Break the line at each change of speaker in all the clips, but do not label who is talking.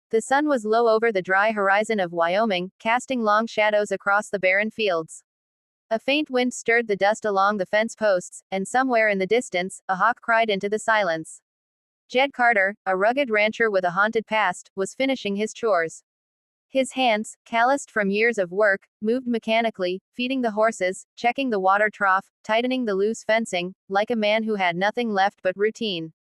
The sun was low over the dry horizon of Wyoming, casting long shadows across the barren fields. A faint wind stirred the dust along the fence posts, and somewhere in the distance, a hawk cried into the silence. Jed Carter, a rugged rancher with a haunted past, was finishing his chores. His hands, calloused from years of work, moved mechanically, feeding the horses, checking the water trough, tightening the loose fencing, like a man who had nothing left but routine.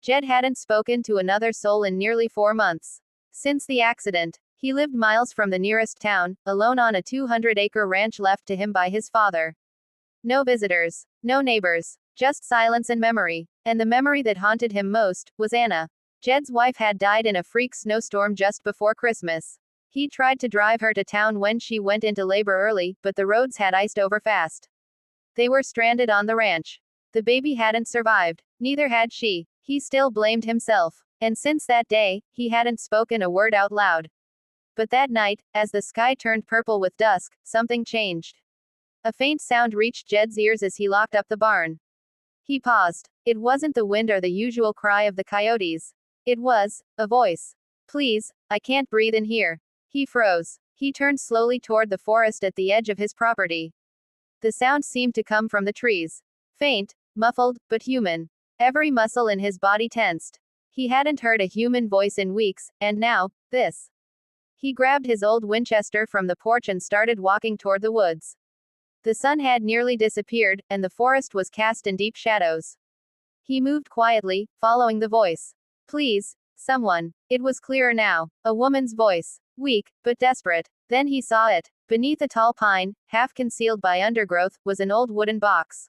Jed hadn't spoken to another soul in nearly 4 months. Since the accident, he lived miles from the nearest town, alone on a 200-acre ranch left to him by his father. No visitors, no neighbors, just silence and memory. And the memory that haunted him most was Anna. Jed's wife had died in a freak snowstorm just before Christmas. He tried to drive her to town when she went into labor early, but the roads had iced over fast. They were stranded on the ranch. The baby hadn't survived. Neither had she. He still blamed himself. And since that day, he hadn't spoken a word out loud. But that night, as the sky turned purple with dusk, something changed. A faint sound reached Jed's ears as he locked up the barn. He paused. It wasn't the wind or the usual cry of the coyotes. It was a voice. "Please, I can't breathe in here." He froze. He turned slowly toward the forest at the edge of his property. The sound seemed to come from the trees. Faint, muffled, but human. Every muscle in his body tensed. He hadn't heard a human voice in weeks, and now, this. He grabbed his old Winchester from the porch and started walking toward the woods. The sun had nearly disappeared, and the forest was cast in deep shadows. He moved quietly, following the voice. "Please, someone." It was clearer now. A woman's voice. Weak, but desperate. Then he saw it. Beneath a tall pine, half concealed by undergrowth, was an old wooden box.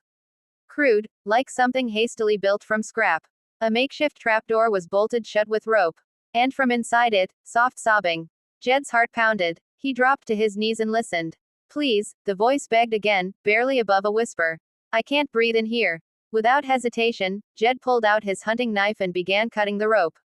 Crude, like something hastily built from scrap. A makeshift trapdoor was bolted shut with rope. And from inside it, soft sobbing. Jed's heart pounded. He dropped to his knees and listened. "Please," the voice begged again, barely above a whisper. "I can't breathe in here." Without hesitation, Jed pulled out his hunting knife and began cutting the rope.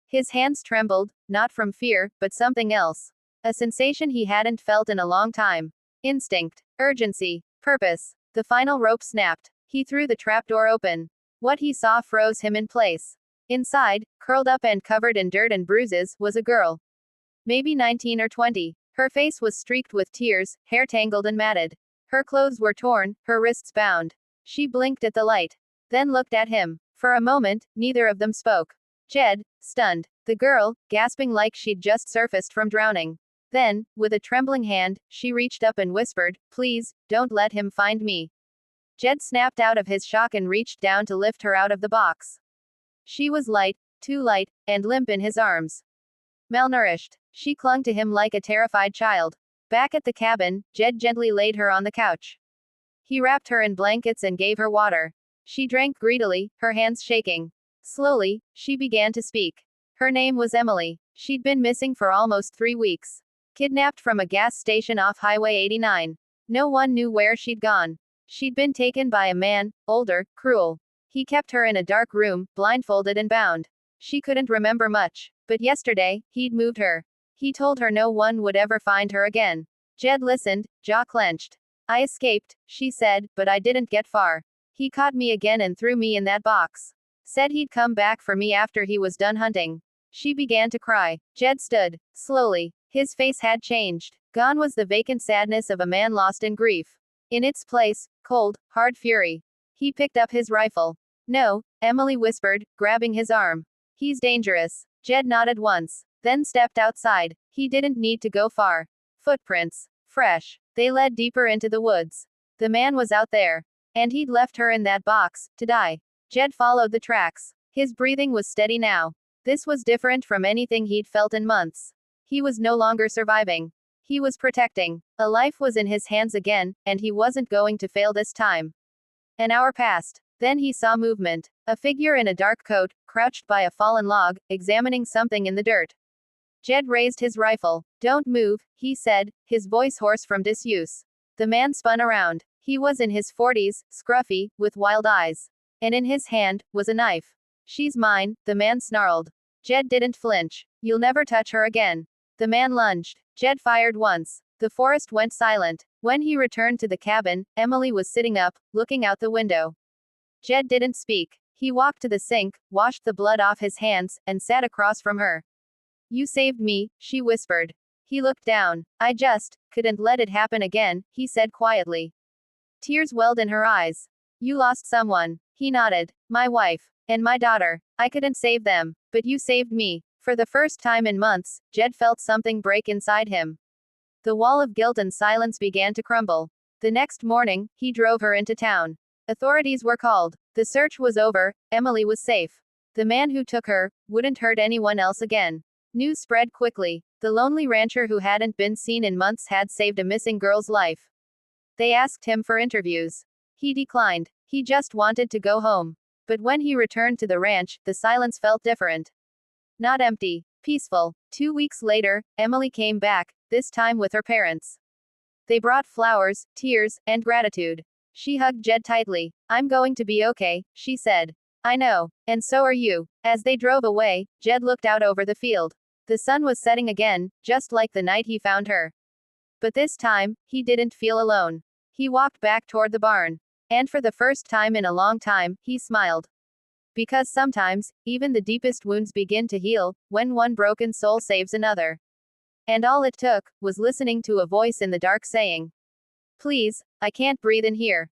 His hands trembled, not from fear, but something else. A sensation he hadn't felt in a long time. Instinct. Urgency. Purpose. The final rope snapped. He threw the trapdoor open. What he saw froze him in place. Inside, curled up and covered in dirt and bruises, was a girl. Maybe 19 or 20. Her face was streaked with tears, hair tangled and matted. Her clothes were torn, her wrists bound. She blinked at the light. Then looked at him. For a moment, neither of them spoke. Jed, stunned. The girl, gasping like she'd just surfaced from drowning. Then, with a trembling hand, she reached up and whispered, "Please, don't let him find me." Jed snapped out of his shock and reached down to lift her out of the box. She was light, too light, and limp in his arms. Malnourished. She clung to him like a terrified child. Back at the cabin, Jed gently laid her on the couch. He wrapped her in blankets and gave her water. She drank greedily, her hands shaking. Slowly, she began to speak. Her name was Emily. She'd been missing for almost 3 weeks. Kidnapped from a gas station off Highway 89. No one knew where she'd gone. She'd been taken by a man, older, cruel. He kept her in a dark room, blindfolded and bound. She couldn't remember much. But yesterday, he'd moved her. He told her no one would ever find her again. Jed listened, jaw clenched. "I escaped," she said, "but I didn't get far. He caught me again and threw me in that box. Said he'd come back for me after he was done hunting." She began to cry. Jed stood. Slowly. His face had changed. Gone was the vacant sadness of a man lost in grief. In its place, cold, hard fury. He picked up his rifle. "No," Emily whispered, grabbing his arm. "He's dangerous." Jed nodded once. Then stepped outside. He didn't need to go far. Footprints. Fresh. They led deeper into the woods. The man was out there. And he'd left her in that box, to die. Jed followed the tracks. His breathing was steady now. This was different from anything he'd felt in months. He was no longer surviving. He was protecting. A life was in his hands again, and he wasn't going to fail this time. An hour passed. Then he saw movement. A figure in a dark coat, crouched by a fallen log, examining something in the dirt. Jed raised his rifle. "Don't move," he said, his voice hoarse from disuse. The man spun around. He was in his 40s, scruffy, with wild eyes. And in his hand, was a knife. "She's mine," the man snarled. Jed didn't flinch. "You'll never touch her again." The man lunged. Jed fired once. The forest went silent. When he returned to the cabin, Emily was sitting up, looking out the window. Jed didn't speak. He walked to the sink, washed the blood off his hands, and sat across from her. You saved me, she whispered. He looked down. I just couldn't let it happen again, he said quietly. Tears welled in her eyes. You lost someone. He nodded. My wife. And my daughter. I couldn't save them. But you saved me. For the first time in months, Jed felt something break inside him. The wall of guilt and silence began to crumble. The next morning, he drove her into town. Authorities were called. The search was over. Emily was safe. The man who took her wouldn't hurt anyone else again. News spread quickly. The lonely rancher who hadn't been seen in months had saved a missing girl's life. They asked him for interviews. He declined. He just wanted to go home. But when he returned to the ranch, the silence felt different. Not empty. Peaceful. 2 weeks later, Emily came back, this time with her parents. They brought flowers, tears, and gratitude. She hugged Jed tightly. I'm going to be okay, she said. I know. And so are you. As they drove away, Jed looked out over the field. The sun was setting again, just like the night he found her. But this time, he didn't feel alone. He walked back toward the barn. And for the first time in a long time, he smiled. Because sometimes, even the deepest wounds begin to heal, when one broken soul saves another. And all it took was listening to a voice in the dark saying, please, I can't breathe in here.